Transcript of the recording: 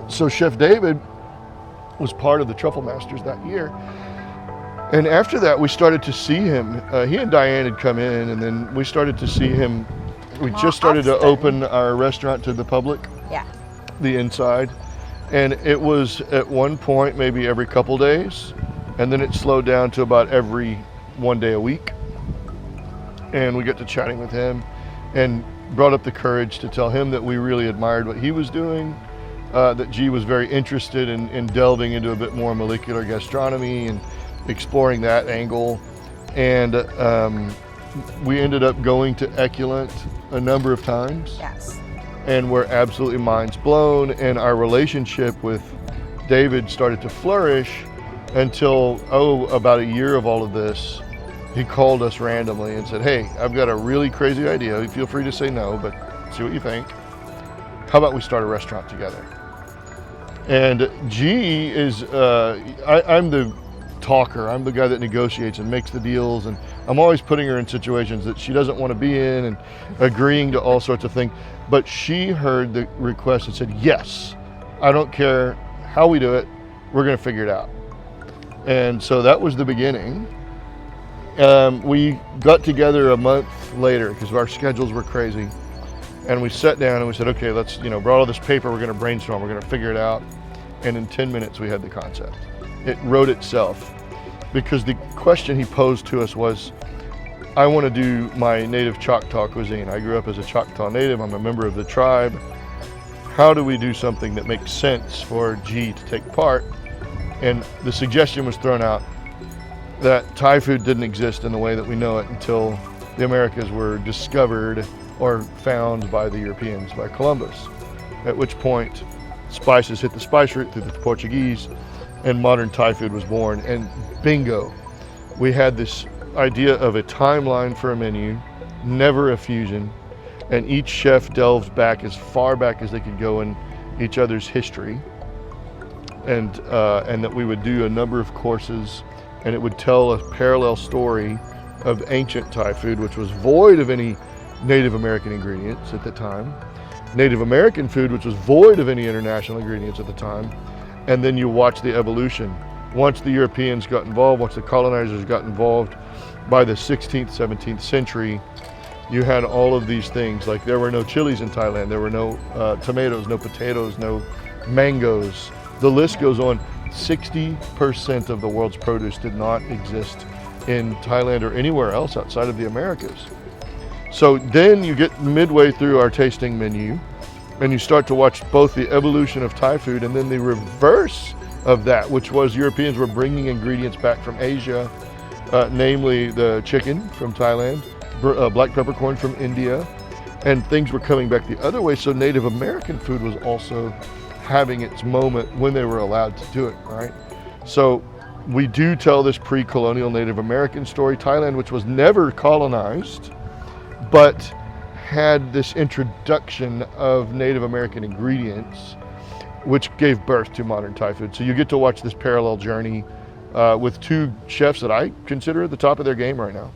So Chef David was part of the Truffle Masters that year. And after that, we started to see him. He and Diane had come in, and then we started to see him. We just started to open our restaurant to the public. Yeah. The inside. And it was at one point, maybe every couple days. And then it slowed down to about every 1 day a week. And we got to chatting with him and brought up the courage to tell him that we really admired what he was doing. That G was very interested in delving into a bit more molecular gastronomy and exploring that angle. And we ended up going to Eculent a number of times. Yes. And we're absolutely minds blown. And our relationship with David started to flourish until, about a year of all of this, he called us randomly and said, hey, I've got a really crazy idea. Feel free to say no, but see what you think. How about we start a restaurant together? And G is, I'm the talker. I'm the guy that negotiates and makes the deals. And I'm always putting her in situations that she doesn't want to be in and agreeing to all sorts of things. But she heard the request and said, yes, I don't care how we do it. We're going to figure it out. And so that was the beginning. We got together a month later because our schedules were crazy. And we sat down and we said, okay, let's, brought all this paper, we're going to brainstorm, we're going to figure it out. And in 10 minutes, we had the concept. It wrote itself because the question he posed to us was, I want to do my native Choctaw cuisine. I grew up as a Choctaw native. I'm a member of the tribe. How do we do something that makes sense for G to take part? And the suggestion was thrown out that Thai food didn't exist in the way that we know it until the Americas were discovered or found by the Europeans, by Columbus, at which point spices hit the spice route through the Portuguese and modern Thai food was born. And bingo, we had this idea of a timeline for a menu, never a fusion, and each chef delved back as far back as they could go in each other's history, and that we would do a number of courses, and it would tell a parallel story of ancient Thai food, which was void of any Native American ingredients at the time, Native American food, which was void of any international ingredients at the time, and then you watch the evolution. Once the Europeans got involved, once the colonizers got involved, by the 16th, 17th century, you had all of these things. Like there were no chilies in Thailand, there were no tomatoes, no potatoes, no mangoes. The list goes on. 60% of the world's produce did not exist in Thailand or anywhere else outside of the Americas. So then you get midway through our tasting menu and you start to watch both the evolution of Thai food and then the reverse of that, which was Europeans were bringing ingredients back from Asia, namely the chicken from Thailand, black peppercorn from India, and things were coming back the other way. So Native American food was also having its moment when they were allowed to do it, right? So we do tell this pre-colonial Native American story. Thailand, which was never colonized, but had this introduction of Native American ingredients, which gave birth to modern Thai food. So you get to watch this parallel journey with two chefs that I consider at the top of their game right now.